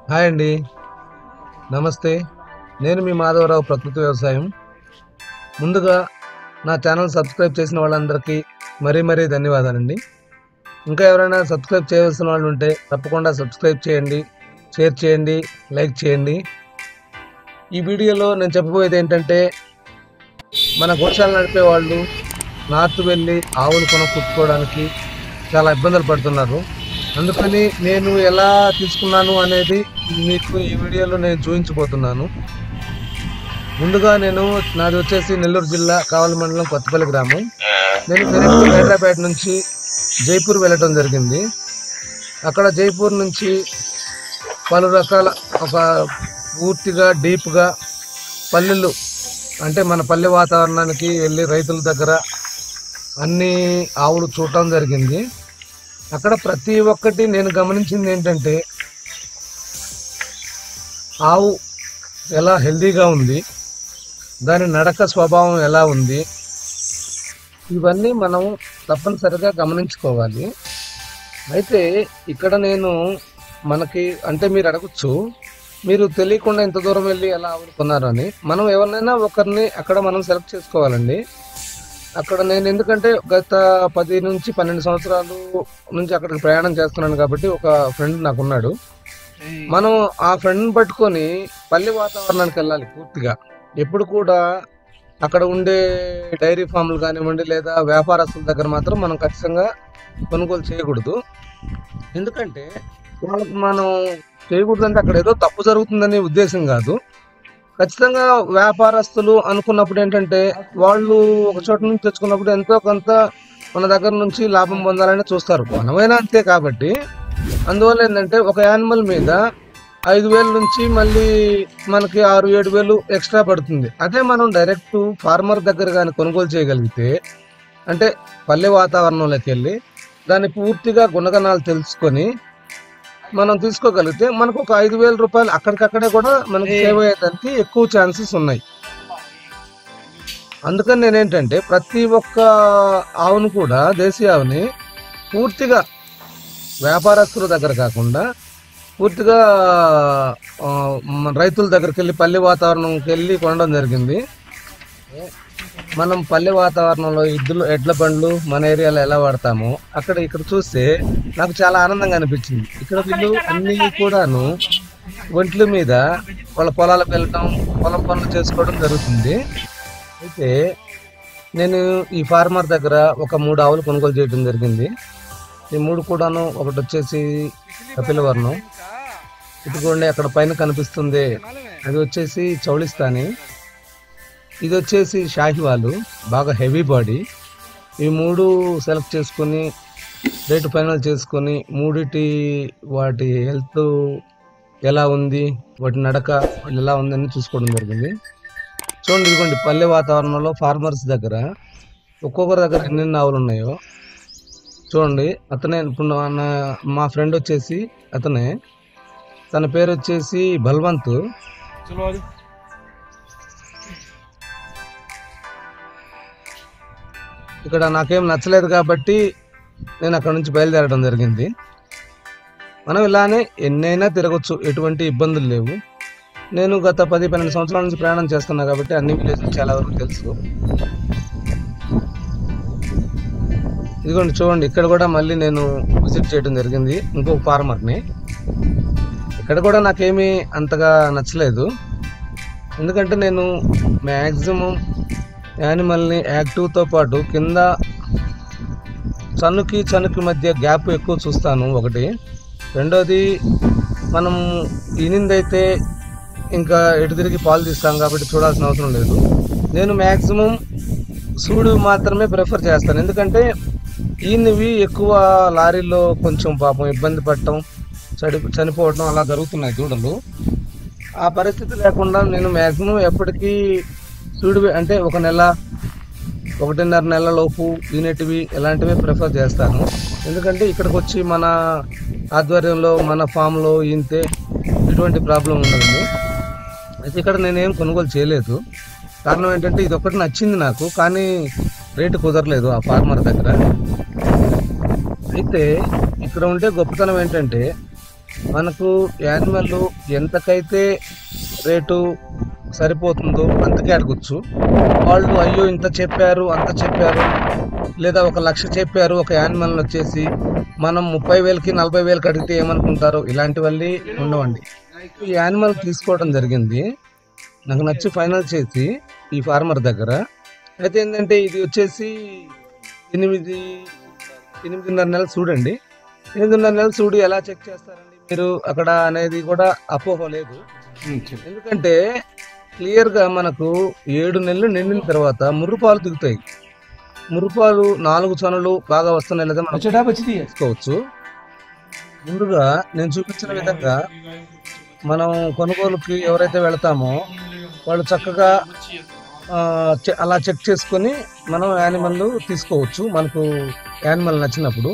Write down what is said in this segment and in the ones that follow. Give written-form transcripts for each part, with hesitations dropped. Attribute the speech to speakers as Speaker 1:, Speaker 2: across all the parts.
Speaker 1: Hi అండి. నమస్తే. నేను మీ మాధవరావు ప్రకృతి వ్యవసాయం. ముందుగా నా ఛానల్ సబ్స్క్రైబ్ చేసిన వాళ్ళందరికీ మరీ ధన్యవాదాలండి. ఇంకా ఎవరైనా సబ్స్క్రైబ్ చేయవలసిన వాళ్ళు ఉంటే తప్పకుండా సబ్స్క్రైబ్ చేయండి, షేర్ చేయండి, లైక్ చేయండి. ఈ వీడియోలో నేను చెప్పబోయేది ఏంటంటే, మన గోశాల నడిపే వాళ్ళు నార్త్ వెళ్ళి ఆవులు కొనుక్కోవడానికి చాలా ఇబ్బందులు పడుతున్నారు. అందుకని నేను ఎలా తీసుకున్నాను అనేది మీకు ఈ వీడియోలో నేను చూపించబోతున్నాను. ముందుగా నాది వచ్చేసి నెల్లూరు జిల్లా కావలి మండలం కొత్తపల్లి గ్రామం. నేను డైరెక్ట్ హైదరాబాద్ నుంచి జైపూర్ వెళ్ళటం జరిగింది. అక్కడ జైపూర్ నుంచి పలు రకాల ఒక పూర్తిగా డీప్గా పల్లెలు అంటే మన పల్లె వాతావరణానికి వెళ్ళి రైతుల దగ్గర అన్ని ఆవులు చూడటం జరిగింది. అక్కడ ప్రతి ఒక్కటి నేను గమనించింది ఏంటంటే, ఆవు ఎలా హెల్దీగా ఉంది, దాని నడక స్వభావం ఎలా ఉంది, ఇవన్నీ మనం తప్పనిసరిగా గమనించుకోవాలి. అయితే ఇక్కడ మనకి అంటే మీరు అడగచ్చు, మీరు తెలియకుండా ఇంత దూరం వెళ్ళి ఎలా ఆవులు కొన్నారు అని. మనం ఎవరినైనా ఒకరిని అక్కడ మనం సెలెక్ట్ చేసుకోవాలండి. అక్కడ నేను ఎందుకంటే గత 10 నుంచి 12 సంవత్సరాలు నుంచి అక్కడికి ప్రయాణం చేస్తున్నాను కాబట్టి ఒక ఫ్రెండ్ నాకున్నాడు. మనం ఆ ఫ్రెండ్ని పట్టుకొని పల్లె వాతావరణానికి వెళ్ళాలి పూర్తిగా. ఎప్పుడు కూడా అక్కడ ఉండే డైరీ ఫామ్లు కానివ్వండి లేదా వ్యాపారస్తుల దగ్గర మాత్రం మనం ఖచ్చితంగా కొనుగోలు చేయకూడదు. ఎందుకంటే వాళ్ళకి మనం చేయకూడదు అంటే అక్కడ ఏదో తప్పు జరుగుతుందనే ఉద్దేశం కాదు. ఖచ్చితంగా వ్యాపారస్తులు అనుకున్నప్పుడు ఏంటంటే, వాళ్ళు ఒక చోట నుంచి తెచ్చుకున్నప్పుడు ఎంతో కొంత మన దగ్గర నుంచి లాభం పొందాలని చూస్తారు. మనమైనా అంతే. కాబట్టి అందువల్ల ఏంటంటే ఒక యానిమల్ మీద 5,000 నుంచి మళ్ళీ మనకి 6-7,000 ఎక్స్ట్రా పడుతుంది. అదే మనం డైరెక్ట్ ఫార్మర్ దగ్గర కానీ కొనుగోలు చేయగలిగితే, అంటే పల్లె వాతావరణంలోకి వెళ్ళి దాని పూర్తిగా గుణగణాలు తెలుసుకొని మనం తీసుకోగలిగితే మనకు ఒక 5,000 రూపాయలు అక్కడికక్కడే కూడా మనకి సేవ్ అయ్యేదానికి ఎక్కువ ఛాన్సెస్ ఉన్నాయి. అందుకని నేనేంటంటే ప్రతి ఒక్క ఆవును కూడా, దేశీయ ఆవుని పూర్తిగా వ్యాపారస్తుల దగ్గర కాకుండా పూర్తిగా రైతుల దగ్గరికి వెళ్ళి పల్లె వాతావరణంకి వెళ్ళి కొనడం జరిగింది. మనం పల్లె వాతావరణంలో ఎడ్ల బండ్లు మన ఏరియాలో ఎలా వాడతామో ఇక్కడ చూస్తే నాకు చాలా ఆనందంగా అనిపించింది. ఇక్కడ వీళ్ళు అన్ని కూడాను ఒంట్ల మీద వాళ్ళ పొలాలకు వెళ్ళటం, పొలం పనులు చేసుకోవడం జరుగుతుంది. అయితే నేను ఈ ఫార్మర్ దగ్గర ఒక 3 ఆవులు కొనుగోలు చేయడం జరిగింది. ఈ 3 కూడాను, ఒకటి వచ్చేసి కపిలవర్ణం, ఇటుకోండి అక్కడ పైన కనిపిస్తుంది అది వచ్చేసి చౌలిస్తాని, ఇది వచ్చేసి షాహివాలు, బాగా హెవీ బాడీ. ఈ 3 సెలెక్ట్ చేసుకొని రేటు ఫైనల్ చేసుకొని వాటి హెల్త్ ఎలా ఉంది, వాటి నడక ఎలా ఉందని చూసుకోవడం జరిగింది. చూడండి, ఇదిగోండి పల్లె వాతావరణంలో ఫార్మర్స్ దగ్గర ఒక్కొక్కరి దగ్గర ఎన్ని ఆవులు ఉన్నాయో చూడండి. అతనే ఇప్పుడు మా ఫ్రెండ్ వచ్చేసి అతనే, తన పేరు వచ్చేసి బల్వంత్. ఇక్కడ నాకేం నచ్చలేదు కాబట్టి నేను అక్కడ నుంచి బయలుదేరడం జరిగింది. మనం ఇలానే ఎన్నైనా తిరగచ్చు, ఎటువంటి ఇబ్బందులు లేవు. నేను గత 10-12 సంవత్సరాల నుంచి ప్రయాణం చేస్తున్నా కాబట్టి అన్ని విలేజ్లు చాలా వరకు తెలుసు. ఇదిగోండి చూడండి, ఇక్కడ కూడా మళ్ళీ నేను విజిట్ చేయడం జరిగింది ఇంకొక ఫార్మర్ని. ఇక్కడ కూడా నాకేమీ అంతగా నచ్చలేదు. ఎందుకంటే నేను మ్యాక్సిమం యానిమల్ని యాక్టివ్తో పాటు కింద చనుకి మధ్య గ్యాప్ ఎక్కువ చూస్తాను ఒకటి. రెండోది, మనం ఈనిందైతే ఇంకా ఎటు తిరిగి పాలు తీస్తాం కాబట్టి చూడాల్సిన అవసరం లేదు. నేను మ్యాక్సిమం సూడు మాత్రమే ప్రిఫర్ చేస్తాను. ఎందుకంటే ఈయనవి ఎక్కువ లారీల్లో కొంచెం పాపం ఇబ్బంది పడటం, చనిపోవటం అలా జరుగుతున్నాయి దూడలు. ఆ పరిస్థితి లేకుండా నేను మ్యాక్సిమం ఎప్పటికీ సూడు అంటే 1.5 నెలల లోపు ఈనేటివి ఇలాంటివి ప్రిఫర్ చేస్తాను. ఎందుకంటే ఇక్కడికి వచ్చి మన ఆధ్వర్యంలో మన ఫామ్లో ఈంతే ఎటువంటి ప్రాబ్లం ఉండదు. అయితే ఇక్కడ నేనేం కొనుగోలు చేయలేదు. కారణం ఏంటంటే ఇది ఒకటి నచ్చింది నాకు, కానీ రేటు కుదరలేదు ఆ ఫార్మర్ దగ్గర. అయితే ఇక్కడ ఉండే గొప్పతనం ఏంటంటే మనకు యానిమల్ ఎంతకైతే రేటు సరిపోతుందో అంతకే అడగొచ్చు. వాళ్ళు అయ్యో ఇంత చెప్పారు అంత చెప్పారు, లేదా 1,00,000 చెప్పారు ఒక యానిమల్ వచ్చేసి మనం 30,000కి 40,000కి అడిగితే ఏమనుకుంటారు, ఇలాంటివన్నీ ఉండవండి. ఈ యానిమల్ తీసుకోవడం జరిగింది, నాకు నచ్చి ఫైనల్ చేసి ఈ ఫార్మర్ దగ్గర. అయితే ఏంటంటే ఇది వచ్చేసి 8.5 నెలలు చూడండి. 8.5 నెలలు చూడు ఎలా చెక్ చేస్తారండి మీరు అక్కడ అనేది కూడా అపోహ లేదు. ఎందుకంటే క్లియర్గా మనకు 7 నెలలు నిండిన తర్వాత ముర్రుపాలు దిగుతాయి. ముర్రుపాలు 4 చనులు బాగా వస్తున్నాయి లేదా మనం తీసుకోవచ్చు. ముందుగా నేను చూపించిన విధంగా మనం కొనుగోలుకి ఎవరైతే వెళతామో వాళ్ళు చక్కగా అలా చెక్ చేసుకొని మనం యానిమల్ తీసుకోవచ్చు మనకు యానిమల్ నచ్చినప్పుడు.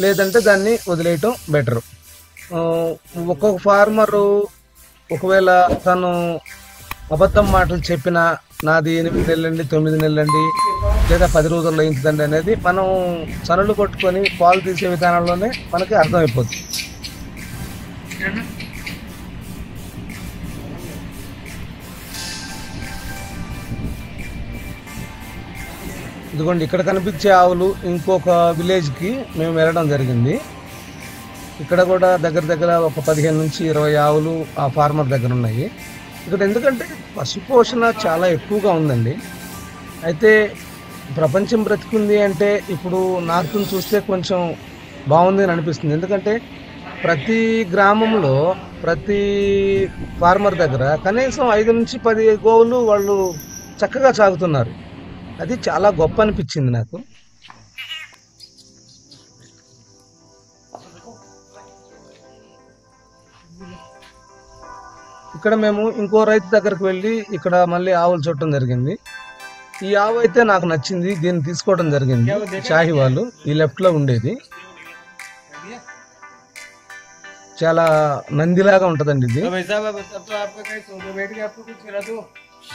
Speaker 1: లేదంటే దాన్ని వదిలేయటం బెటర్. ఒక్కొక్క ఫార్మరు ఒకవేళ తను అబద్ధం మాటలు చెప్పినా నాది 8 నెలలండి 9 నెలలండి లేదా 10 రోజుల్లో ఇంతదండి అనేది మనం చనులు కొట్టుకొని పాలు తీసే విధానంలోనే మనకి అర్థమైపోతుంది. ఇదిగోండి ఇక్కడ కనిపించే ఆవులు ఇంకొక విలేజ్కి మేము వెళ్ళడం జరిగింది. ఇక్కడ కూడా దగ్గర దగ్గర ఒక 15 నుంచి 20 ఆవులు ఆ ఫార్మర్ దగ్గర ఉన్నాయి. ఇక్కడ ఎందుకంటే పశుపోషణ చాలా ఎక్కువగా ఉందండి. అయితే ప్రపంచం బ్రతికుంది అంటే ఇప్పుడు నార్త్ను చూస్తే కొంచెం బాగుంది అని అనిపిస్తుంది. ఎందుకంటే ప్రతి గ్రామంలో ప్రతి ఫార్మర్ దగ్గర కనీసం 5 నుంచి 10 గోవులు వాళ్ళు చక్కగా సాగుతున్నారు. అది చాలా గొప్ప అనిపించింది నాకు. ఇక్కడ మేము ఇంకో రైతు దగ్గరకు వెళ్ళి ఇక్కడ మళ్ళీ ఆవులు చూడటం జరిగింది. ఈ ఆవు అయితే నాకు నచ్చింది, దీన్ని తీసుకోవడం జరిగింది. షాహి వాళ్ళు ఈ లెఫ్ట్ లో ఉండేది చాలా నందిలాగా ఉంటదండి. ఇది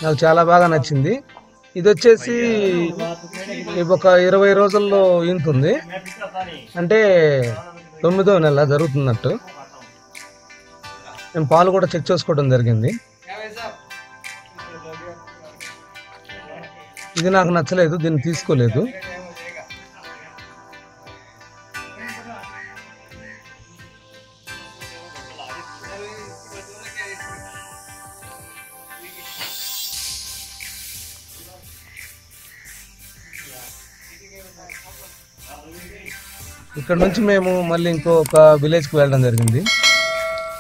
Speaker 1: నాకు చాలా బాగా నచ్చింది. ఇది వచ్చేసి ఒక 20 రోజుల్లో ఈనుతుంది, అంటే 9వ నెల జరుగుతున్నట్టు. నేను పాలు కూడా చెక్ చేసుకోవడం జరిగింది. ఇది నాకు నచ్చలేదు, దీన్ని తీసుకోలేదు. ఇక్కడ నుంచి మేము మళ్ళీ ఇంకొక విలేజ్కి వెళ్ళడం జరిగింది.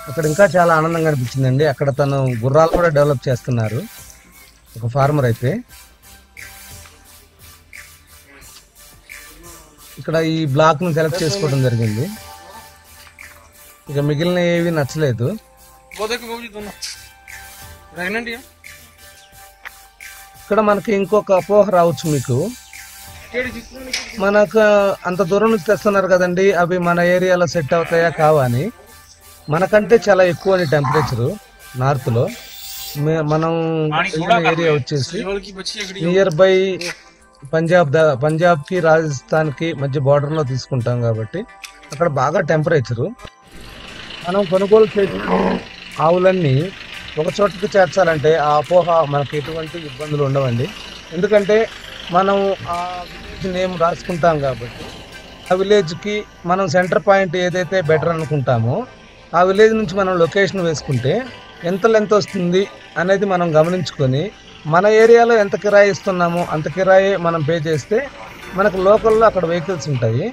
Speaker 1: అక్కడ ఇంకా చాలా ఆనందంగా అనిపించిందండి. అక్కడ తను గుర్రాలు కూడా డెవలప్ చేస్తున్నారు ఒక ఫార్మర్ అయితే. ఇక్కడ ఈ బ్లాక్ ను సెలెక్ట్ చేసుకోవడం జరిగింది. ఇక మిగిలిన ఏవి నచ్చలేదు. ఇక్కడ మనకి ఇంకొక అపోహ రావచ్చు మీకు, మనకు అంత దూరం నుంచి తెస్తున్నారు కదండి, అవి మన ఏరియాలో సెట్ అవుతాయా కావా అని. మనకంటే చాలా ఎక్కువ టెంపరేచరు నార్త్ లో. మనం ఏరియా వచ్చేసి నియర్ బై పంజాబ్ కి రాజస్థాన్ కి మధ్య బార్డర్ లో తీసుకుంటాం కాబట్టి అక్కడ బాగా టెంపరేచరు. మనం కొనుగోలు చేసిన ఆవులన్నీ ఒక చోటకి చేర్చాలంటే ఆ అపోహ మనకి ఎటువంటి ఇబ్బందులు ఉండవండి. ఎందుకంటే మనం ఆ విలేజ్ నేమ్ రాసుకుంటాం కాబట్టి ఆ విలేజ్కి మనం సెంటర్ పాయింట్ ఏదైతే బెటర్ అనుకుంటామో ఆ విలేజ్ నుంచి మనం లొకేషన్ వేసుకుంటే ఎంత లెంత్ వస్తుంది అనేది మనం గమనించుకొని మన ఏరియాలో ఎంత కిరాయి ఇస్తున్నామో అంత కిరాయి మనం పే చేస్తే మనకు లోకల్లో అక్కడ వెహికల్స్ ఉంటాయి.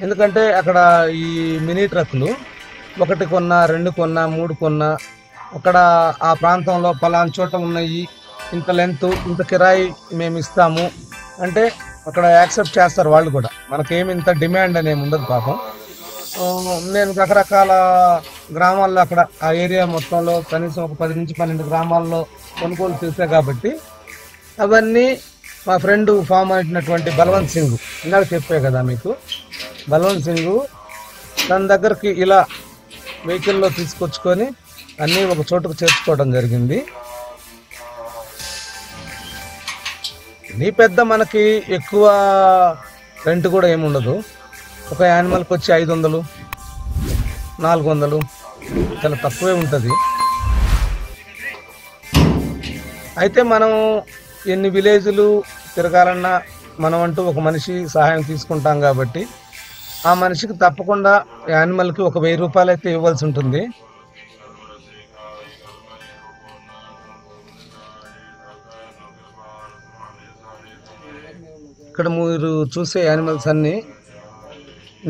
Speaker 1: ఎందుకంటే అక్కడ ఈ మినీ ట్రక్కులు 1 కొన్నా 2 కొన్నా 3 కొన్నా అక్కడ ఆ ప్రాంతంలో పలానా చోట ఉన్నాయి, ఇంత లెంత్ ఇంత కిరాయి మేము ఇస్తాము అంటే అక్కడ యాక్సెప్ట్ చేస్తారు వాళ్ళు కూడా. మనకేమి ఇంత డిమాండ్ అనేమి ఉండదు పాపం. నేను రకరకాల గ్రామాల్లో అక్కడ ఆ ఏరియా మొత్తంలో కనీసం ఒక 10 నుంచి 12 గ్రామాల్లో కొనుగోలు చేశా కాబట్టి అవన్నీ మా ఫ్రెండ్ ఫామ్ అయినటువంటి బలవంత్ సింగ్, ఇందాక చెప్పే కదా మీకు, బలవంత్ సింగ్ తన దగ్గరికి ఇలా వెహికల్లో తీసుకొచ్చుకొని అన్నీ ఒక చోటుకు చేర్చుకోవడం జరిగింది. నీ పెద్ద మనకి ఎక్కువ రెంట్ కూడా ఏముండదు. ఒక యానిమల్కి వచ్చి 500 400 చాలా తక్కువే ఉంటుంది. అయితే మనం ఎన్ని విలేజ్లు తిరగాలన్నా మనం అంటూ ఒక మనిషి సహాయం తీసుకుంటాం కాబట్టి ఆ మనిషికి తప్పకుండా యానిమల్కి ఒక 1000 రూపాయలు అయితే ఇవ్వాల్సి ఉంటుంది. ఇక్కడ మీరు చూసే యానిమల్స్ అన్నీ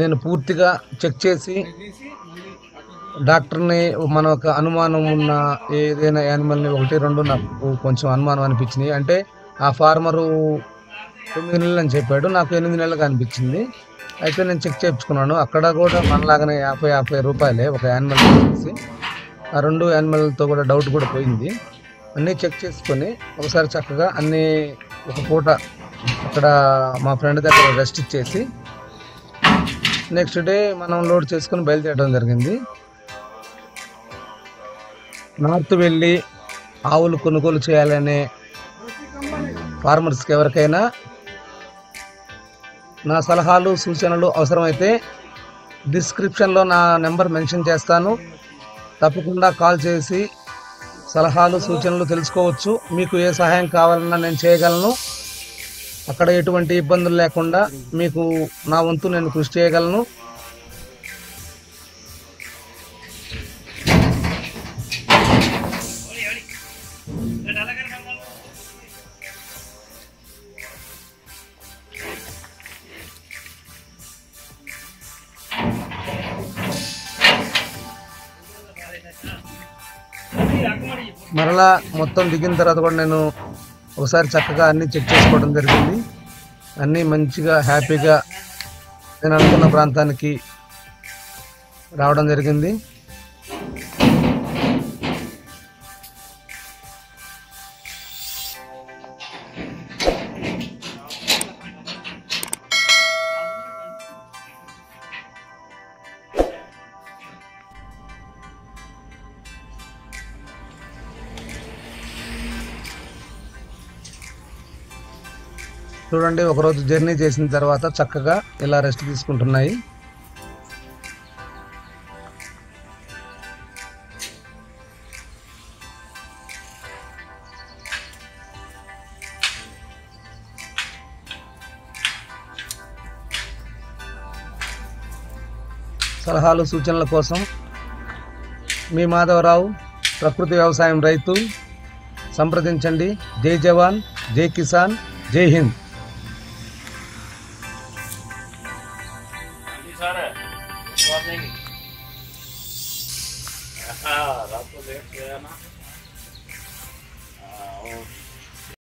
Speaker 1: నేను పూర్తిగా చెక్ చేసి డాక్టర్ని మన ఒక అనుమానం ఉన్న ఏదైనా యానిమల్ని 1-2 నాకు కొంచెం అనుమానం అనిపించినాయి. అంటే ఆ ఫార్మరు 9 నెలలు అని చెప్పాడు, నాకు 8 నెలలుగా అనిపించింది. అయితే నేను చెక్ చేయించుకున్నాను. అక్కడ కూడా మనలాగానే 50 రూపాయలే ఒక యానిమల్ వచ్చేసి. ఆ 2 యానిమల్తో కూడా డౌట్ కూడా పోయింది. అన్నీ చెక్ చేసుకొని ఒకసారి చక్కగా అన్నీ ఒక పూట అక్కడ మా ఫ్రెండ్ దగ్గర రెస్ట్ ఇచ్చేసి నెక్స్ట్ డే మనం లోడ్ చేసుకొని బయలుదేరడం జరిగింది. నార్త్ వెళ్ళి ఆవులు కొనుగోలు చేయాలనే ఫార్మర్స్కి ఎవరికైనా నా సలహాలు సూచనలు అవసరమైతే డిస్క్రిప్షన్లో నా నెంబర్ మెన్షన్ చేస్తాను. తప్పకుండా కాల్ చేసి సలహాలు సూచనలు తెలుసుకోవచ్చు. మీకు ఏ సహాయం కావాలన్నా నేను చేయగలను. అక్కడ ఎటువంటి ఇబ్బందులు లేకుండా మీకు నా వంతు నేను కృషి చేయగలను. మరలా మొత్తం దిగిన తర్వాత కూడా నేను ఒకసారి చక్కగా అన్నీ చెక్ చేసుకోవడం జరిగింది. అన్నీ మంచిగా హ్యాపీగా నేను అనుకున్న ప్రాంతానికి రావడం జరిగింది. చూడండి, ఒకరోజు జర్నీ చేసిన తర్వాత చక్కగా ఇలా రెస్ట్ తీసుకుంటున్నాయి. సలహాలు సూచనల కోసం మీ మాధవరావు, ప్రకృతి వ్యవసాయం రైతు. సంప్రదించండి. జై జవాన్, జై కిసాన్, జై హింద్.
Speaker 2: रात को लेट गया ना।